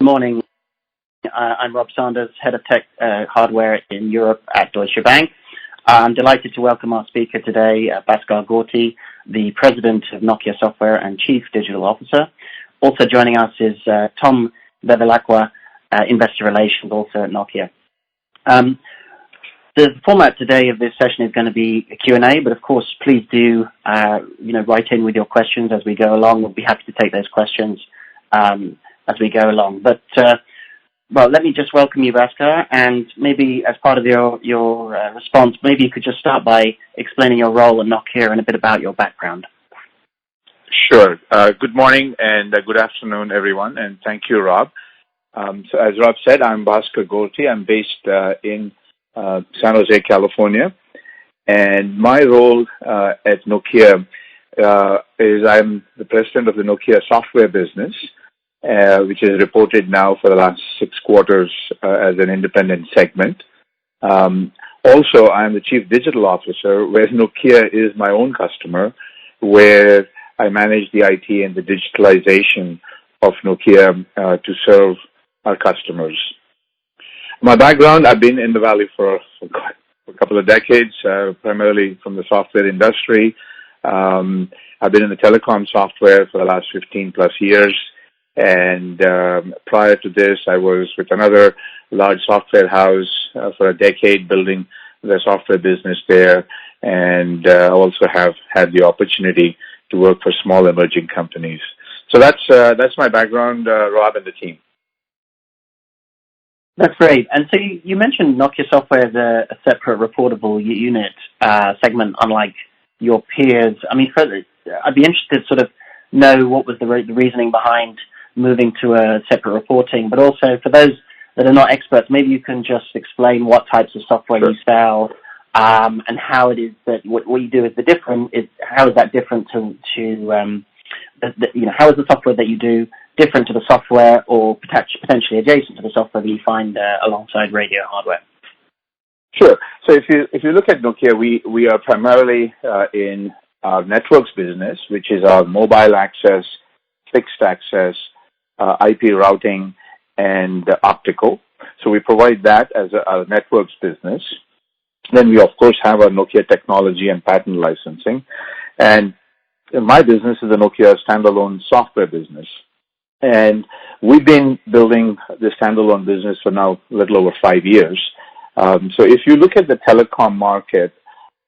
morning. I'm Rob Sanders, Head of Tech Hardware in Europe at Deutsche Bank. I'm delighted to welcome our speaker today, Bhaskar Gorti, the President of Nokia Software and Chief Digital Officer. Also joining us is Tom Bevilacqua, Investor Relations, also at Nokia. The format today of this session is going to be a Q&A, but of course, please do write in with your questions as we go along. We'll be happy to take those questions as we go along. But let me just welcome you, Bhaskar, and maybe as part of your response, maybe you could just start by explaining your role at Nokia and a bit about your background. Sure. Good morning and good afternoon, everyone, and thank you, Rob. So as Rob said, I'm Bhaskar Gorti. I'm based in San Jose, California, and my role at Nokia is I'm the president of the Nokia software business, which is reported now for the last 6 quarters as an independent segment. Also, I'm the chief digital officer, where Nokia is my own customer, where I manage the IT and the digitalization of Nokia to serve our customers. My background, I've been in the Valley for a couple of decades, primarily from the software industry. I've been in the telecom software for the last 15 plus years. And prior to this, I was with another large software house for a decade, building the software business there. And also have had the opportunity to work for small emerging companies. So that's my background, Rob, and the team. That's great. And so you mentioned Nokia Software as a separate reportable unit segment, unlike your peers. I mean, I'd be interested to sort of know what was the reasoning behind moving to a separate reporting, but also for those that are not experts, maybe you can just explain what types of software you sell and how it is that what you do is how is that different to how is the software that you do different to the software or potentially adjacent to the software that you find alongside radio hardware? Sure. So if you look at Nokia, we are primarily in our networks business, which is our mobile access, fixed access, IP routing, and optical. So we provide that as a networks business. Then we, of course, have our Nokia technology and patent licensing. And my business is the Nokia standalone software business. And we've been building the standalone business for now a little over 5 years. So if you look at the telecom market,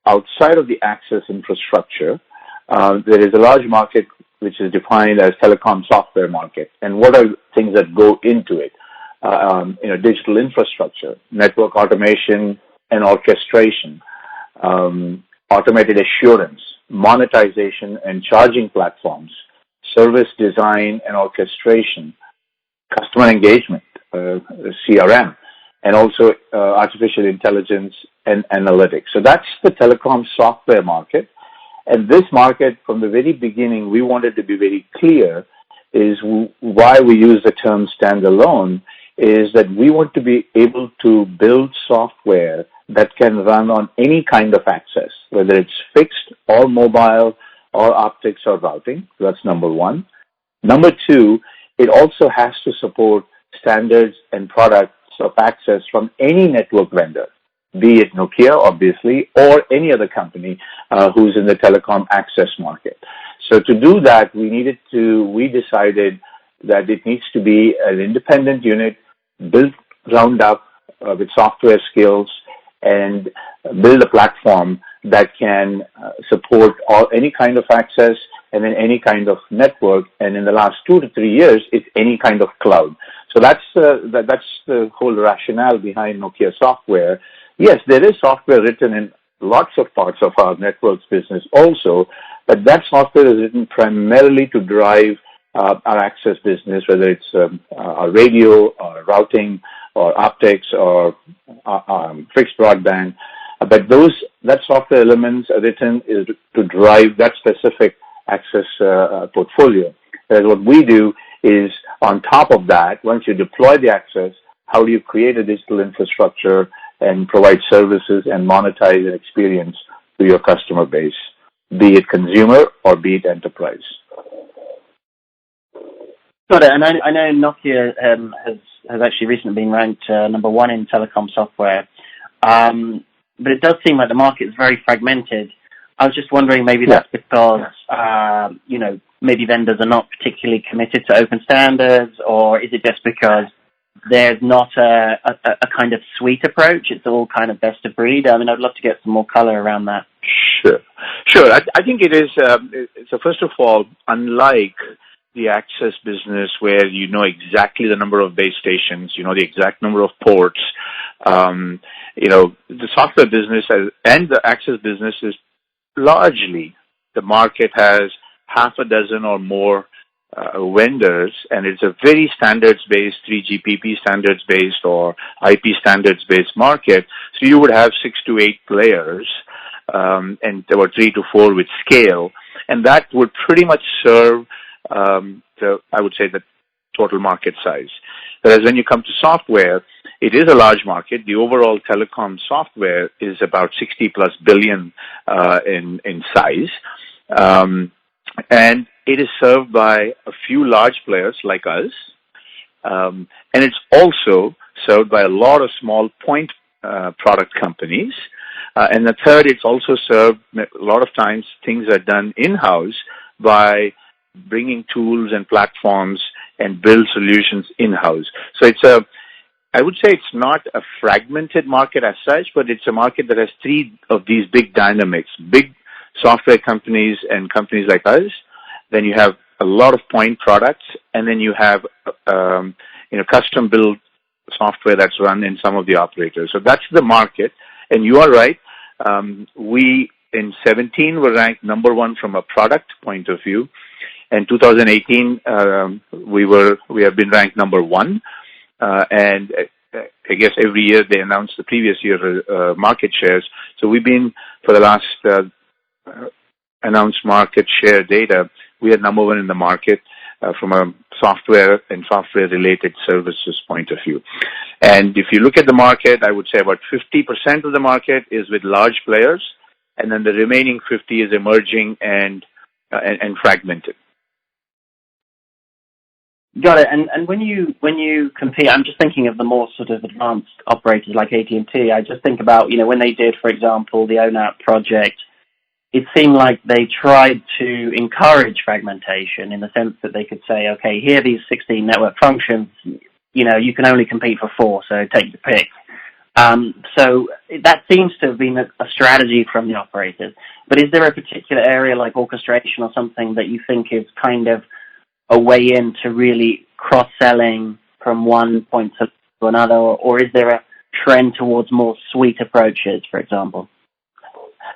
outside of the access infrastructure, there is a large market which is defined as telecom software market. And what are things that go into it? Digital infrastructure, network automation and orchestration, automated assurance, monetization and charging platforms, service design and orchestration, customer engagement, CRM, and also artificial intelligence and analytics. So that's the telecom software market. And this market, from the very beginning, we wanted to be very clear is why we use the term standalone is that we want to be able to build software that can run on any kind of access, whether it's fixed or mobile or optics or routing. That's number one. Number two, it also has to support standards and products of access from any network vendor, be it Nokia, obviously, or any other company who's in the telecom access market. So to do that, we decided that it needs to be an independent unit built ground up with software skills and build a platform that can support any kind of access and in any kind of network. And in the last 2 to 3 years, it's any kind of cloud. So that's the whole rationale behind Nokia Software. Yes, there is software written in lots of parts of our networks business also, but that software is written primarily to drive our access business, whether it's our radio or routing or optics or fixed broadband. But that software elements are written is to drive that specific access portfolio. Whereas what we do is on top of that, once you deploy the access, how do you create a digital infrastructure and provide services and monetize an experience to your customer base, be it consumer or be it enterprise. Got it. And I know Nokia has actually recently been ranked number one in telecom software. But it does seem like the market is very fragmented. I was just wondering, maybe that's because, maybe vendors are not particularly committed to open standards, or is it just because there's not a kind of suite approach? It's all kind of best of breed. I mean, I'd love to get some more color around that. Sure. I think it is, so first of all, unlike the access business where you know exactly the number of base stations, you know the exact number of ports, the software business and the access business is largely, the market has half a dozen or more vendors, and it's a very standards-based, 3GPP standards-based or IP standards-based market. So you would have 6 to 8 players, and there were 3 to 4 with scale, and that would pretty much serve the total market size. Whereas when you come to software, it is a large market. The overall telecom software is about 60 plus billion in size. And it is served by a few large players like us. And it's also served by a lot of small point product companies. And the third, it's also served, a lot of times things are done in-house by bringing tools and platforms and build solutions in-house. So I would say it's not a fragmented market as such, but it's a market that has 3 of these big dynamics: big software companies and companies like us. Then you have a lot of point products, and then you have custom built software that's run in some of the operators. So that's the market. And you are right. We in 17 were ranked number 1 from a product point of view. In 2018, we have been ranked number 1. And I guess every year they announce the previous year market shares. So we've been, for the last announced market share data, we are number 1 in the market from a software and software-related services point of view. And if you look at the market, I would say about 50% of the market is with large players, and then the remaining 50 is emerging and fragmented. Got it. And when you compete, I'm just thinking of the more sort of advanced operators like AT&T. I just think about, when they did, for example, the ONAP project, it seemed like they tried to encourage fragmentation in the sense that they could say, okay, here are these 16 network functions, you can only compete for 4, so take your pick. So that seems to have been a strategy from the operators. But is there a particular area like orchestration or something that you think is kind of a way in to really cross-selling from one point to another, or is there a trend towards more suite approaches, for example?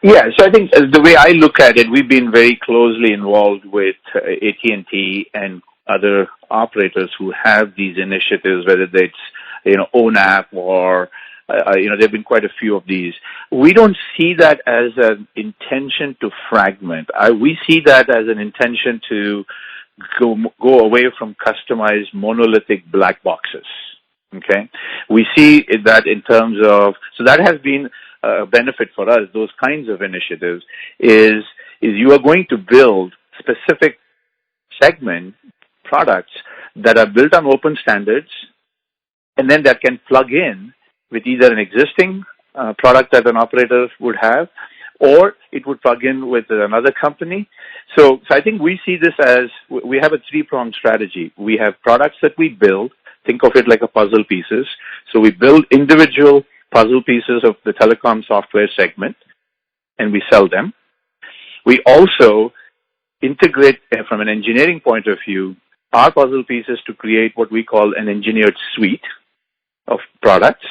Yeah, so I think the way I look at it, we've been very closely involved with AT&T and other operators who have these initiatives, whether it's, ONAP or, there have been quite a few of these. We don't see that as an intention to fragment. We see that as an intention to go away from customized monolithic black boxes. Okay, we see that in terms of, so that has been a benefit for us. Those kinds of initiatives is you are going to build specific segment products that are built on open standards, and then that can plug in with either an existing product that an operator would have, or it would plug in with another company. So I think we see this as, we have a 3-pronged strategy. We have products that we build. Think of it like a puzzle pieces. So we build individual puzzle pieces of the telecom software segment, and we sell them. We also integrate, from an engineering point of view, our puzzle pieces to create what we call an engineered suite of products.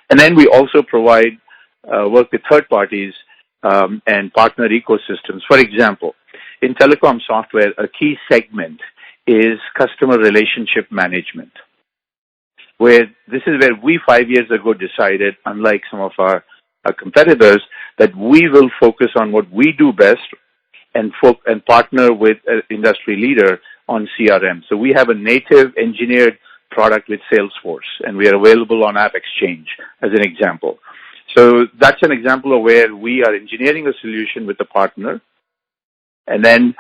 And then we also provide work with third parties and partner ecosystems. For example, in telecom software, a key segment is customer relationship management, where this is where we 5 years ago decided, unlike some of our competitors, that we will focus on what we do best and partner with an industry leader on CRM. So we have a native engineered product with Salesforce, and we are available on App Exchange as an example. So that's an example of where we are engineering a solution with a partner, And then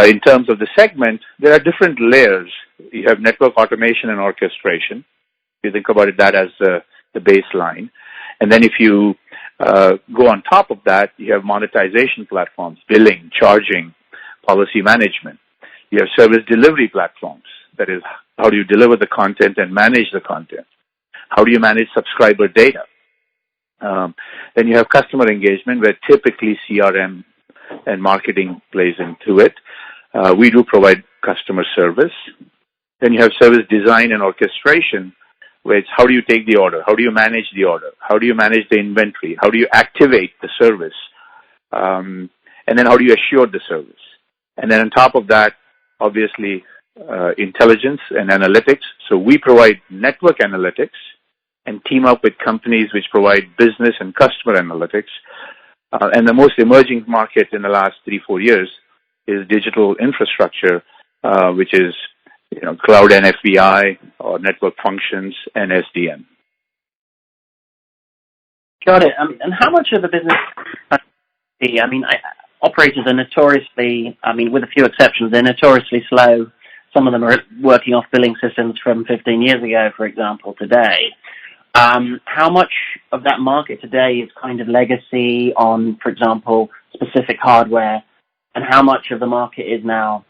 in terms of the segment, there are different layers. You have network automation and orchestration. You think about that as the baseline. And then if you go on top of that, you have monetization platforms, billing, charging, policy management. You have service delivery platforms. That is, how do you deliver the content and manage the content? How do you manage subscriber data? Then you have customer engagement, where typically CRM and marketing plays into it. We do provide customer service. Then you have service design and orchestration, where it's how do you take the order? How do you manage the order? How do you manage the inventory? How do you activate the service? And then how do you assure the service? And then on top of that, obviously, intelligence and analytics. So we provide network analytics and team up with companies which provide business and customer analytics. And the most emerging market in the last 3-4 years is digital infrastructure, which is cloud and FBI or network functions and SDN. Got it. And how much of the business? Operators are notoriously, with a few exceptions, they're notoriously slow. Some of them are working off billing systems from 15 years ago, for example, today. How much of that market today is kind of legacy on, for example, specific hardware, and how much of the market is now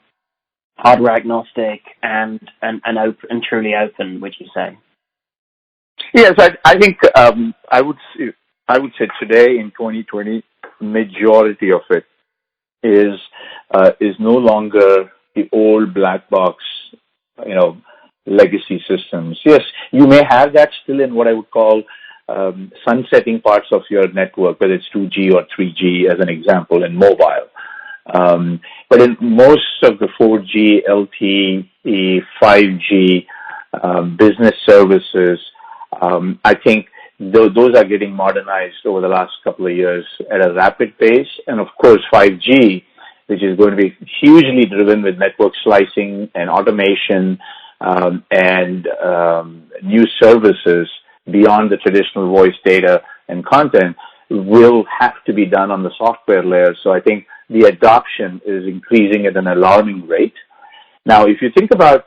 hardware agnostic and open and truly open, would you say? Yes, I think I would say today in 2020, majority of it is no longer the old black box, legacy systems. Yes, you may have that still in what I would call sunsetting parts of your network, whether it's 2G or 3G as an example in mobile. But in most of the 4G, LTE, 5G business services, I think those are getting modernized over the last couple of years at a rapid pace. And of course, 5G, which is going to be hugely driven with network slicing and automation and new services beyond the traditional voice, data, and content, will have to be done on the software layer. So I think the adoption is increasing at an alarming rate. Now, if you think about,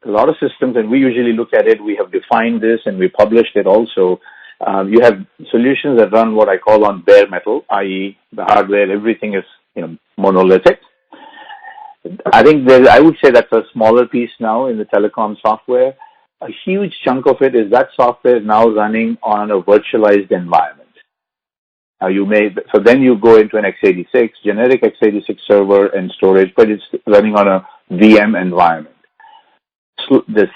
a lot of systems, and we usually look at it, we have defined this and we published it also. You have solutions that run what I call on bare metal, i.e. the hardware, everything is, monolithic. I think I would say that's a smaller piece now in the telecom software. A huge chunk of it is that software is now running on a virtualized environment. Now so then you go into an x86, generic x86 server and storage, but it's running on a VM environment. So the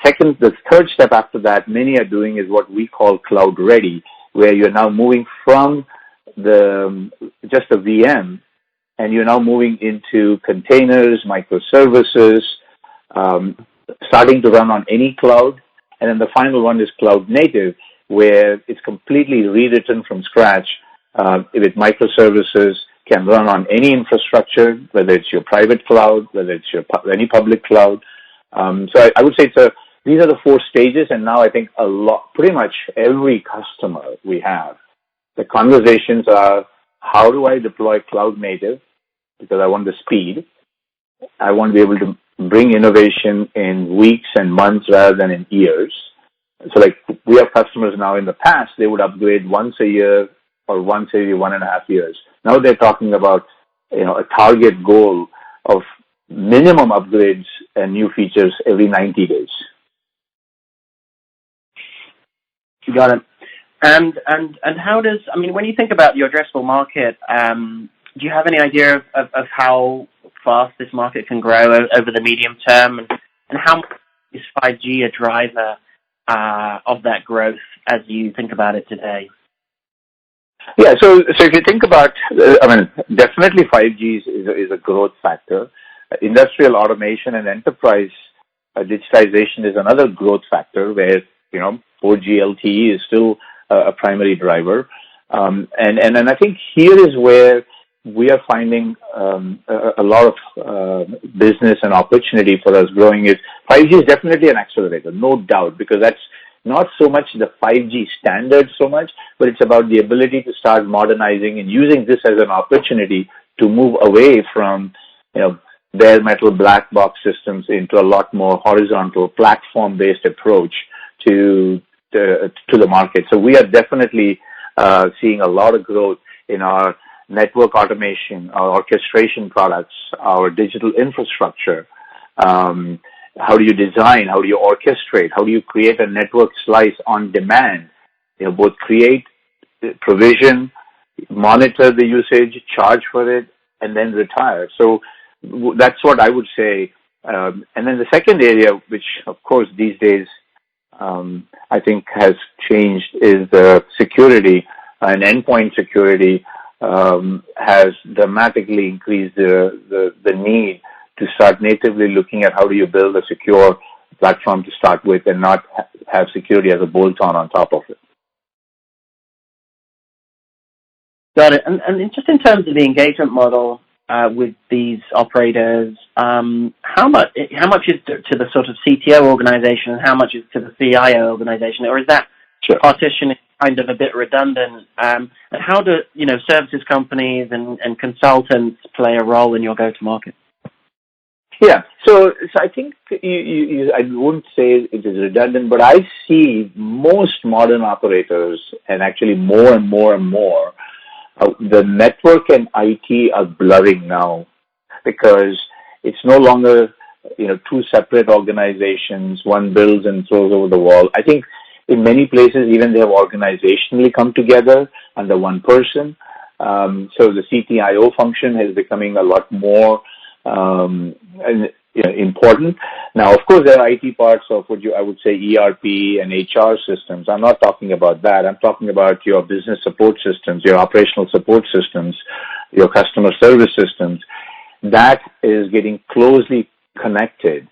third step after that, many are doing is what we call cloud ready, where you're now moving from just a VM, and you're now moving into containers, microservices, starting to run on any cloud. And then the final one is cloud native, where it's completely rewritten from scratch with microservices, can run on any infrastructure, whether it's your private cloud, whether it's any public cloud. So I would say these are the 4 stages, and now I think pretty much every customer we have, the conversations are, how do I deploy cloud native? Because I want the speed. I want to be able to bring innovation in weeks and months rather than in years. So like we have customers now, in the past, they would upgrade once a year or once every 1.5 years. Now they're talking about, a target goal of minimum upgrades and new features every 90 days. Got it. And how does, when you think about your addressable market, do you have any idea of how fast this market can grow over the medium term, and how much is 5G a driver of that growth as you think about it today? Yeah, so if you think about, definitely 5G is a growth factor. Industrial automation and enterprise digitization is another growth factor, where 4G LTE is still a primary driver, and I think here is where we are finding a lot of business and opportunity for us growing. 5G is definitely an accelerator, no doubt, because that's not so much the 5G standard so much, but it's about the ability to start modernizing and using this as an opportunity to move away from, bare metal black box systems into a lot more horizontal platform-based approach to the market. So we are definitely seeing a lot of growth in our network automation, our orchestration products, our digital infrastructure. How do you design? How do you orchestrate? How do you create a network slice on demand? Both create, provision, monitor the usage, charge for it, and then retire. So that's what I would say. And then the second area, which of course these days I think has changed, is the security. And endpoint security has dramatically increased the need to start natively looking at how do you build a secure platform to start with and not have security as a bolt-on on top of it. Got it. And just in terms of the engagement model with these operators, how much is to the sort of CTO organization and how much is to the CIO organization, or is that partition kind of a bit redundant? And how do services companies and consultants play a role in your go-to-market? Yeah, so I think I wouldn't say it is redundant, but I see most modern operators, and actually more and more and more, the network and IT are blurring now, because it's no longer two separate organizations. One builds and throws over the wall. I think in many places even they have organizationally come together under one person. So the CTIO function is becoming a lot more important. Now, of course, there are IT parts of what I would say ERP and HR systems. I'm not talking about that. I'm talking about your business support systems, your operational support systems, your customer service systems. That is getting closely connected.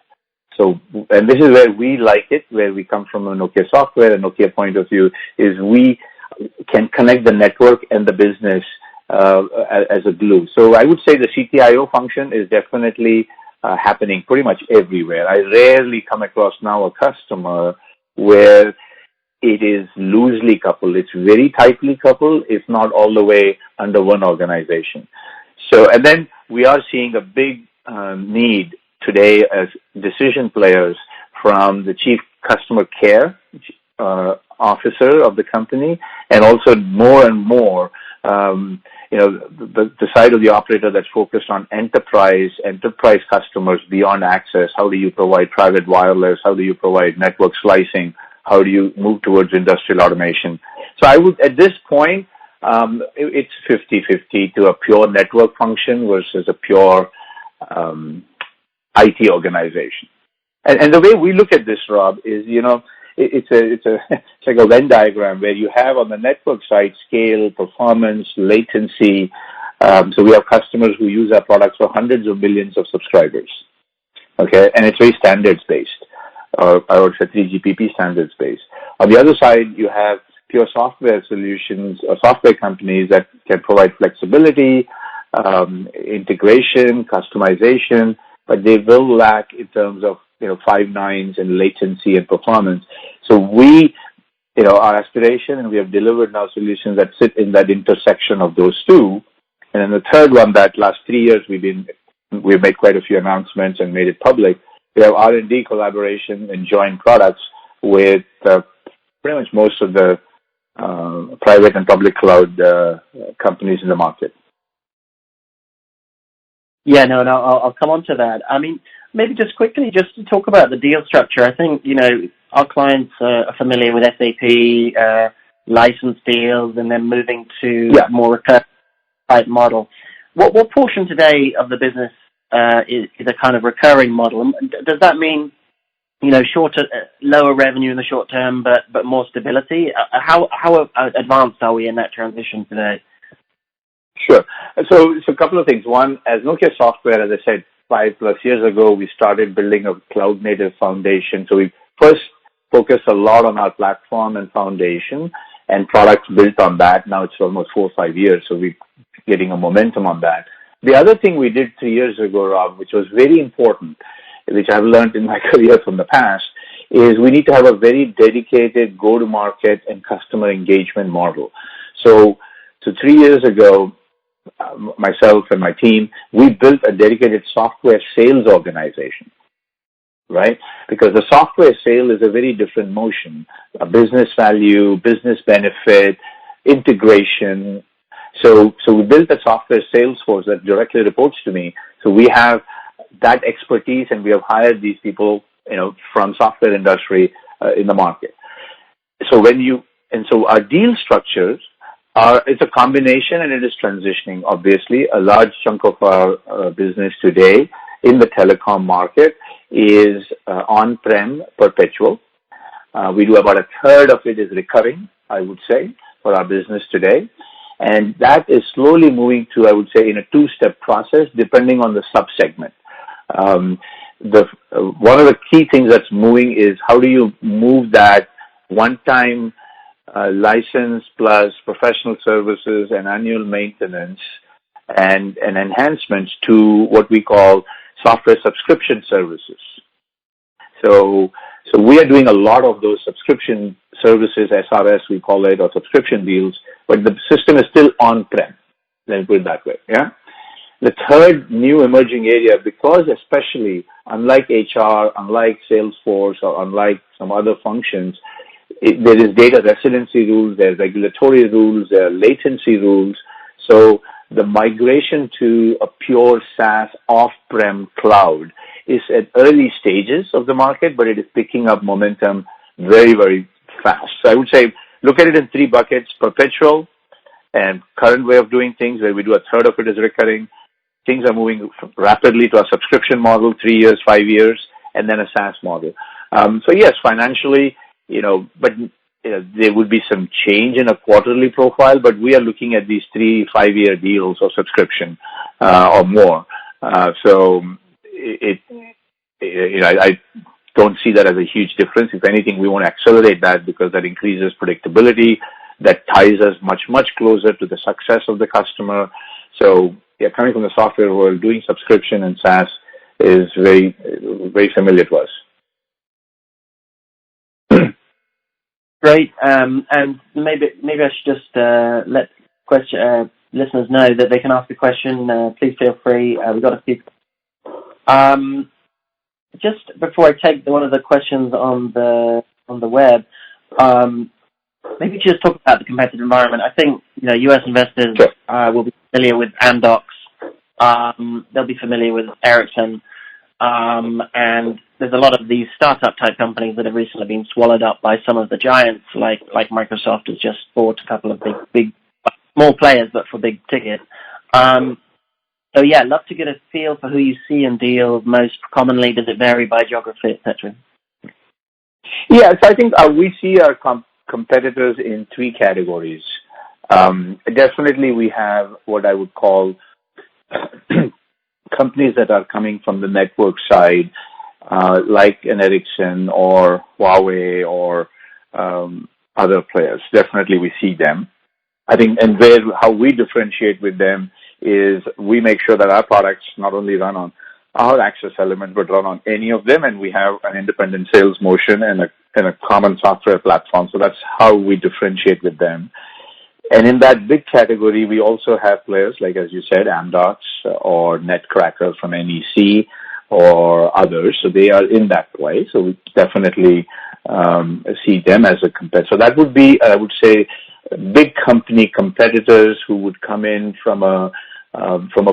So, and this is where we like it, where we come from a Nokia software and Nokia point of view, is we can connect the network and the business as a glue. So I would say the CTIO function is definitely happening pretty much everywhere. I rarely come across now a customer where it is loosely coupled. It's very tightly coupled, if not all the way under one organization. So, and then we are seeing a big need today as decision players from the chief customer care officer of the company, and also more and more the side of the operator that's focused on enterprise customers beyond access. How do you provide private wireless? How do you provide network slicing? How do you move towards industrial automation? So I would, at this point, it's 50-50 to a pure network function versus a pure IT organization. And the way we look at this, Rob, is, it's like a Venn diagram where you have on the network side scale, performance, latency. So we have customers who use our products for hundreds of millions of subscribers. Okay, and it's very standards based, or I would say 3GPP standards based. On the other side, you have pure software solutions or software companies that can provide flexibility, integration, customization, but they will lack in terms of 5 nines in latency and performance. So we, our aspiration, and we have delivered now solutions that sit in that intersection of those two. And then the third one, that last 3 years we've made quite a few announcements and made it public. We have R&D collaboration and joint products with pretty much most of the private and public cloud companies in the market. Yeah, no, I'll come on to that. I mean, maybe just quickly, just to talk about the deal structure. I think, our clients are familiar with SAP, license deals, and then moving to more recurring type model. What portion today of the business is a kind of recurring model? And does that mean, shorter, lower revenue in the short term, but more stability? How advanced are we in that transition today? Sure. So a couple of things. One, as Nokia software, as I said, 5+ years ago, we started building a cloud-native foundation. So we first focused a lot on our platform and foundation and products built on that. Now it's almost 4 or 5 years, so we're getting a momentum on that. The other thing we did 3 years ago, Rob, which was very important, which I've learned in my career from the past, is we need to have a very dedicated go-to-market and customer engagement model. So 3 years ago, myself and my team, we built a dedicated software sales organization, right? Because the software sale is a very different motion, a business value, business benefit, integration. So we built a software sales force that directly reports to me. So we have that expertise, and we have hired these people, from software industry in the market. So so our deal structures it's a combination, and it is transitioning. Obviously, a large chunk of our business today in the telecom market is on-prem perpetual. We do about a third of it is recurring, I would say, for our business today. And that is slowly moving to, I would say, in a two-step process, depending on the sub-segment. One of the key things that's moving is how do you move that one-time license plus professional services and annual maintenance and enhancements to what we call software subscription services. So we are doing a lot of those subscription services, SRS we call it, or subscription deals, but the system is still on-prem. Let me put it that way, yeah? The third new emerging area, because especially unlike HR, unlike Salesforce, or unlike some other functions, there is data residency rules, there are regulatory rules, there are latency rules. So the migration to a pure SaaS off-prem cloud is at early stages of the market, but it is picking up momentum very, very fast. So I would say look at it in three buckets: perpetual and current way of doing things, where we do a third of it is recurring. Things are moving rapidly to a subscription model, 3 years, 5 years, and then a SaaS model. So yes, financially, but there would be some change in a quarterly profile, but we are looking at these 3-5 year deals of subscription or more. So I don't see that as a huge difference. If anything, we want to accelerate that because that increases predictability, that ties us much, much closer to the success of the customer. So yeah, coming from the software world, doing subscription and SaaS is very, very familiar to us. Great. And maybe I should just let listeners know that they can ask a question. Please feel free. We've got a few. Just before I take one of the questions on the web, maybe just talk about the competitive environment. I think U.S. investors will be familiar with Amdocs. They'll be familiar with Ericsson. And there's a lot of these startup type companies that have recently been swallowed up by some of the giants, like Microsoft has just bought a couple of big small players, but for big ticket. So yeah, I'd love to get a feel for who you see and deal most commonly. Does it vary by geography, etc.? Yeah, so I think we see our competitors in three categories. Definitely we have what I would call companies that are coming from the network side, like an Ericsson or Huawei or other players. Definitely we see them. I think, and how we differentiate with them is we make sure that our products not only run on our access element, but run on any of them, and we have an independent sales motion and a common software platform. So that's how we differentiate with them. And in that big category, we also have players like, as you said, Amdocs or Netcracker from NEC or others. So they are in that play. So we definitely see them as a competitor. So that would be, I would say, big company competitors who would come in from a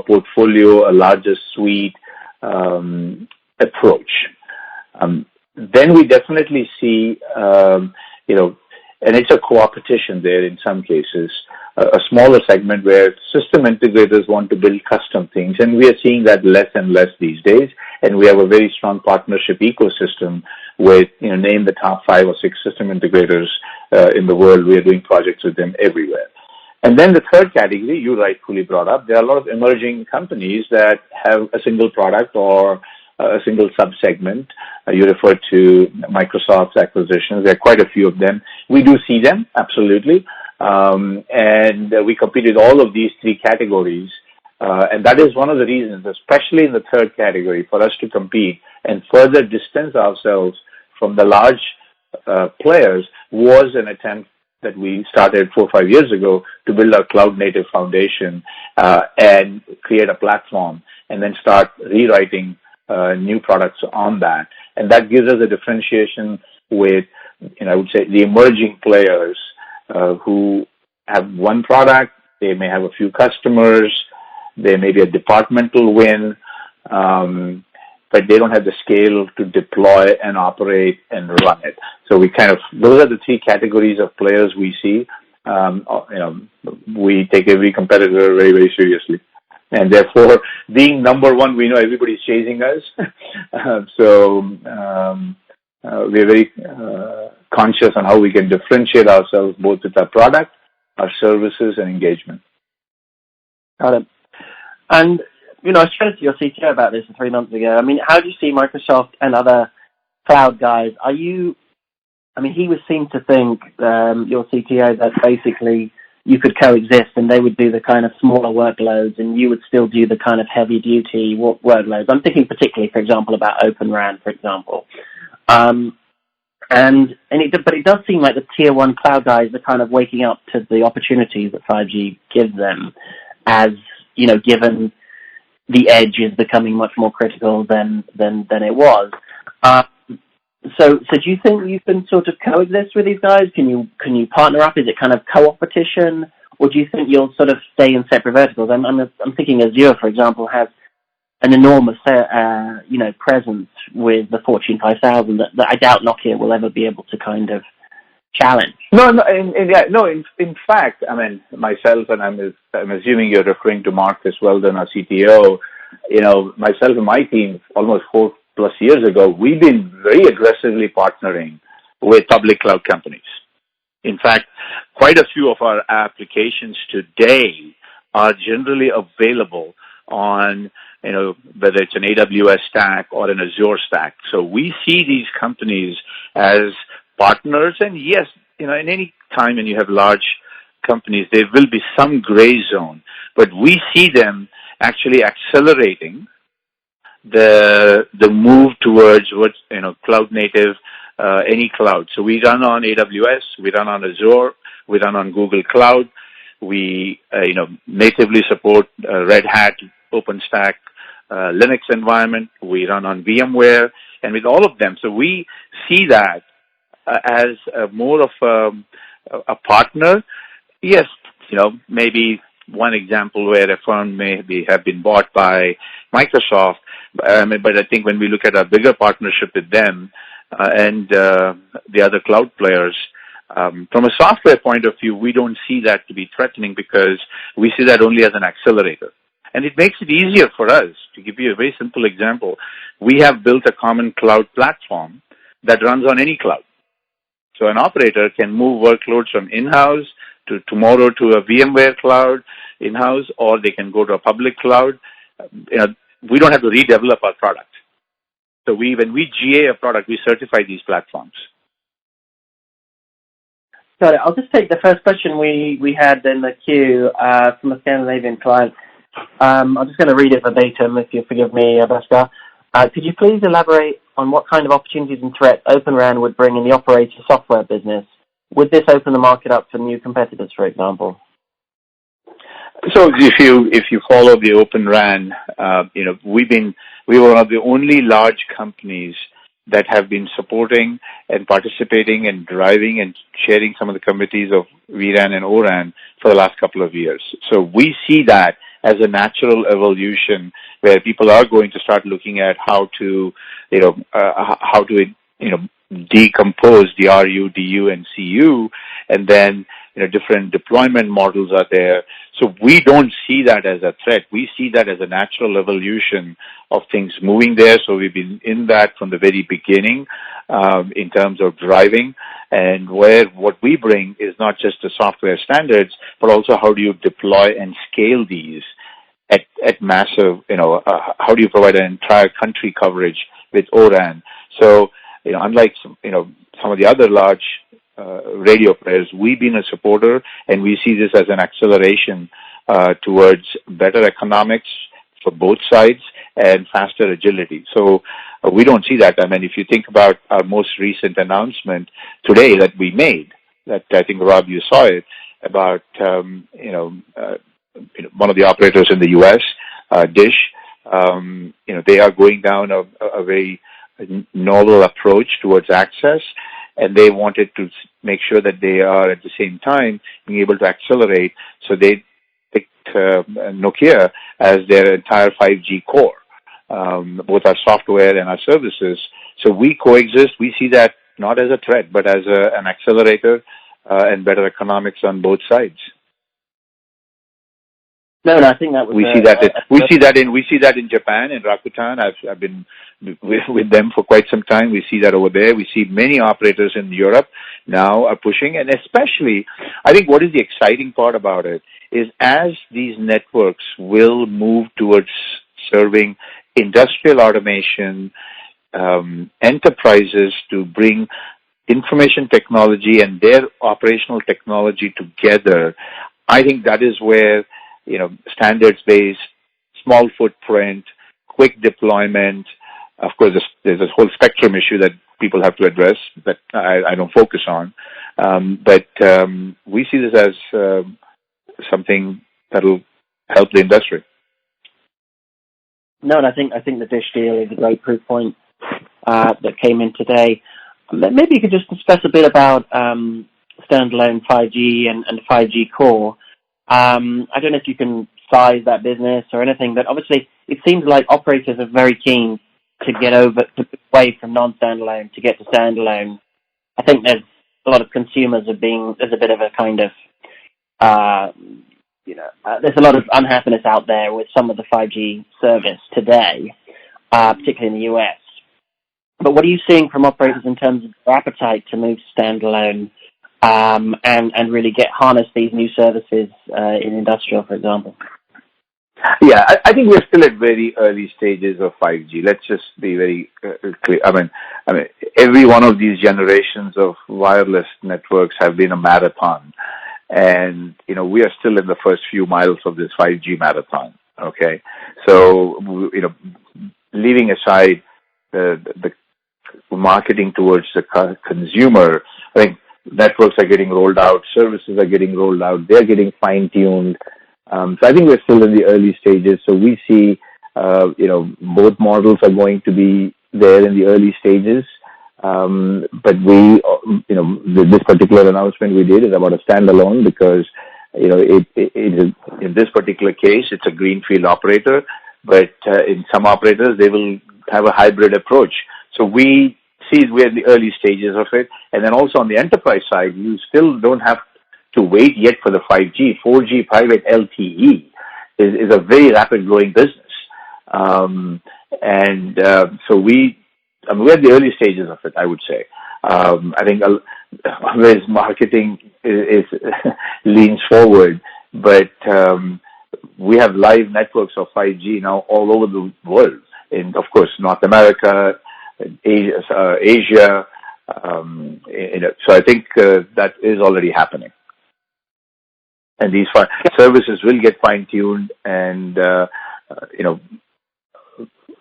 portfolio, a larger suite approach. Then we definitely see, and it's a co-opetition there in some cases, a smaller segment where system integrators want to build custom things, and we are seeing that less and less these days. And we have a very strong partnership ecosystem with, name the top 5 or 6 system integrators in the world. We are doing projects with them everywhere. And then the third category, you rightfully brought up, there are a lot of emerging companies that have a single product or a single sub-segment. You referred to Microsoft's acquisitions. There are quite a few of them. We do see them, absolutely. And we compete with all of these three categories. And that is one of the reasons, especially in the third category, for us to compete and further distance ourselves from the large players was an attempt that we started 4 or 5 years ago to build our cloud-native foundation and create a platform, and then start rewriting new products on that. And that gives us a differentiation with, I would say, the emerging players who have one product. They may have a few customers. They may be a departmental win, but they don't have the scale to deploy and operate and run it. So those are the three categories of players we see. We take every competitor very, very seriously. And therefore, being number one, we know everybody's chasing us. We're very conscious on how we can differentiate ourselves both with our product, our services, and engagement. Got it. And, I spoke to your CTO about this 3 months ago. I mean, how do you see Microsoft and other cloud guys? He seemed to think, your CTO, that basically you could coexist and they would do the kind of smaller workloads and you would still do the kind of heavy-duty workloads. I'm thinking particularly, for example, about Open RAN, for example. But it does seem like the tier one cloud guys are kind of waking up to the opportunities that 5G gives them, as given the edge is becoming much more critical than it was. So do you think you can sort of coexist with these guys? Can you partner up? Is it kind of co-opetition, or do you think you'll sort of stay in separate verticals? I'm thinking Azure, for example, has an enormous presence with the Fortune 5000 that I doubt Nokia will ever be able to kind of challenge. No. In fact, myself, and I'm assuming you're referring to Mark as well, then our CTO. Myself and my team, almost 4+ years ago, we've been very aggressively partnering with public cloud companies. In fact, quite a few of our applications today are generally available on, whether it's an AWS stack or an Azure stack. So we see these companies as partners, and yes, in any time when you have large companies, there will be some gray zone, but we see them actually accelerating the move towards cloud native, any cloud. So we run on AWS, we run on Azure, we run on Google Cloud. We natively support Red Hat, OpenStack, Linux environment. We run on VMware, and with all of them. So we see that as more of a partner. Yes, maybe one example where a firm may have been bought by Microsoft, but I think when we look at our bigger partnership with them and the other cloud players, from a software point of view, we don't see that to be threatening because we see that only as an accelerator. And it makes it easier for us. To give you a very simple example, we have built a common cloud platform that runs on any cloud. So an operator can move workloads from in-house to tomorrow to a VMware cloud in-house, or they can go to a public cloud. We don't have to redevelop our product. So when we GA a product, we certify these platforms. Got it. I'll just take the first question we had in the queue from a Scandinavian client. I'm just going to read it verbatim, if you forgive me, Bhaskar. Could you please elaborate on what kind of opportunities and threats Open RAN would bring in the operator software business? Would this open the market up for new competitors, for example? So if you follow the Open RAN, we were one of the only large companies that have been supporting and participating and driving and chairing some of the committees of vRAN and ORAN for the last couple of years. So we see that as a natural evolution where people are going to start looking at how to decompose the RU, DU, and CU, and then different deployment models are there. So we don't see that as a threat. We see that as a natural evolution of things moving there. So we've been in that from the very beginning in terms of driving, and what we bring is not just the software standards, but also how do you deploy and scale these at massive, how do you provide an entire country coverage with ORAN? So, unlike some of the other large radio players, we've been a supporter, and we see this as an acceleration towards better economics for both sides and faster agility. So we don't see that. If you think about our most recent announcement today that we made, that I think, Rob, you saw it, about, one of the operators in the U.S., Dish, they are going down a very novel approach towards access, and they wanted to make sure that they are at the same time being able to accelerate. So they picked Nokia as their entire 5G core, both our software and our services. So we coexist. We see that not as a threat, but as an accelerator and better economics on both sides. No, I think that was. We see that in Japan, in Rakuten. I've been with them for quite some time. We see that over there. We see many operators in Europe now are pushing, and especially, I think what is the exciting part about it is as these networks will move towards serving industrial automation, enterprises to bring information technology and their operational technology together. I think that is where standards-based, small footprint, quick deployment. Of course, there's a whole spectrum issue that people have to address that I don't focus on. But we see this as something that will help the industry. No, and I think the Dish deal is a great proof point that came in today. Maybe you could just discuss a bit about standalone 5G and 5G core. I don't know if you can size that business or anything, but obviously it seems like operators are very keen to get away from non-standalone to get to standalone. I think there's a lot of consumers there's a bit of a kind of, there's a lot of unhappiness out there with some of the 5G service today, particularly in the US. But what are you seeing from operators in terms of their appetite to move to standalone and really harness these new services in industrial, for example? Yeah, I think we're still at very early stages of 5G. Let's just be very clear. I mean, every one of these generations of wireless networks have been a marathon, and we are still in the first few miles of this 5G marathon. Okay, so leaving aside the marketing towards the consumer, I think networks are getting rolled out, services are getting rolled out, they're getting fine-tuned. So I think we're still in the early stages. So we see, both models are going to be there in the early stages. But this particular announcement we did is about a standalone because, it is, in this particular case, it's a greenfield operator, but in some operators, they will have a hybrid approach. So we see we're in the early stages of it. And then also on the enterprise side, you still don't have to wait yet for the 5G. 4G private LTE is a very rapid growing business. So we're at the early stages of it, I would say. I think always marketing is leans forward, but we have live networks of 5G now all over the world. In, of course, North America, Asia. So I think that is already happening. And these services will get fine-tuned and,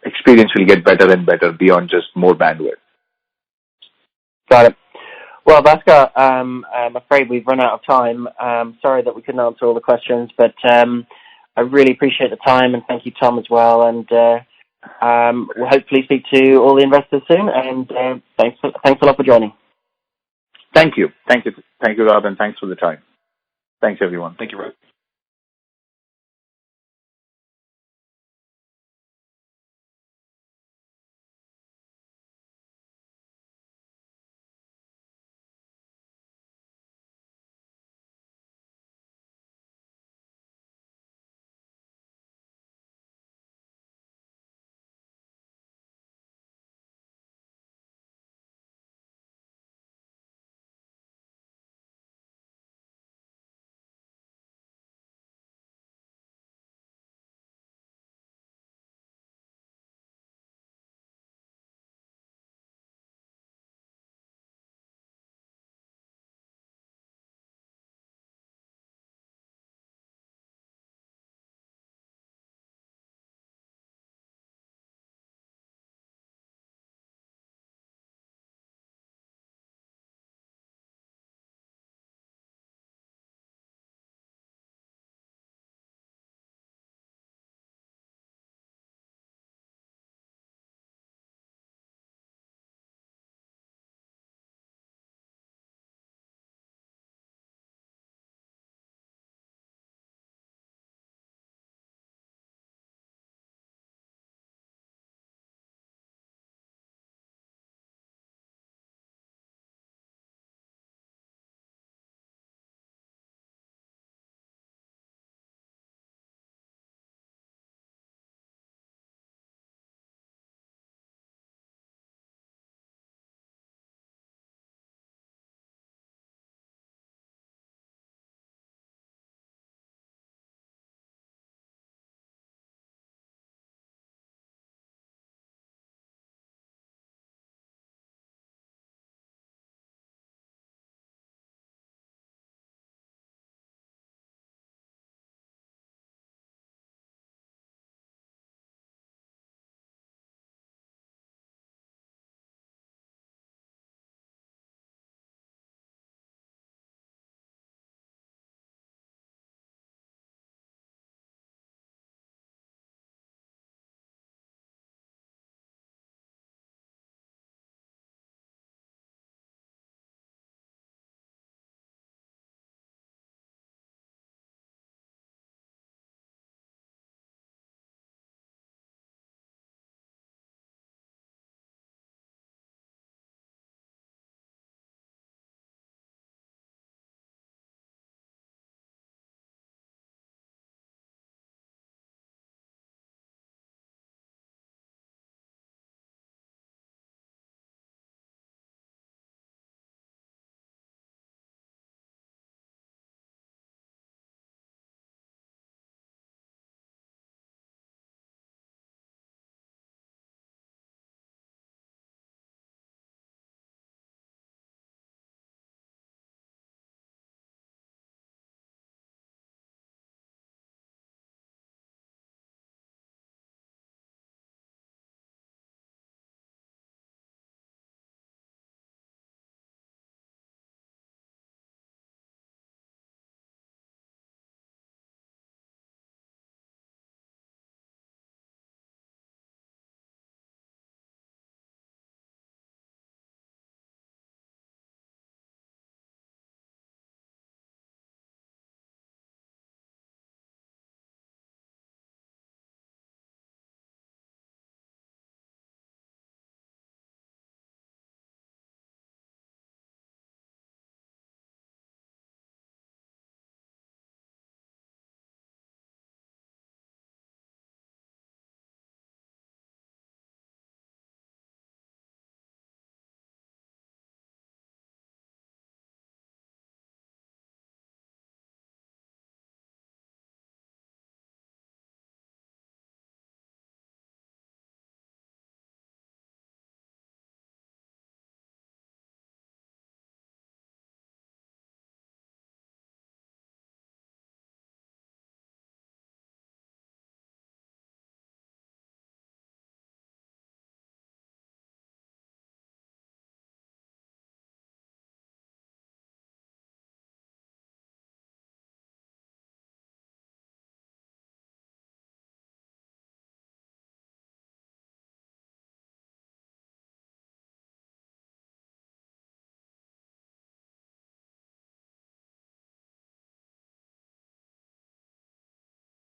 experience will get better and better beyond just more bandwidth. Got it. Well, Bhaskar, I'm afraid we've run out of time. Sorry that we couldn't answer all the questions, but I really appreciate the time, and thank you, Tom, as well. And we'll hopefully speak to all the investors soon. And thanks a lot for joining. Thank you, Rob, and thanks for the time. Thanks, everyone. Thank you, Rob.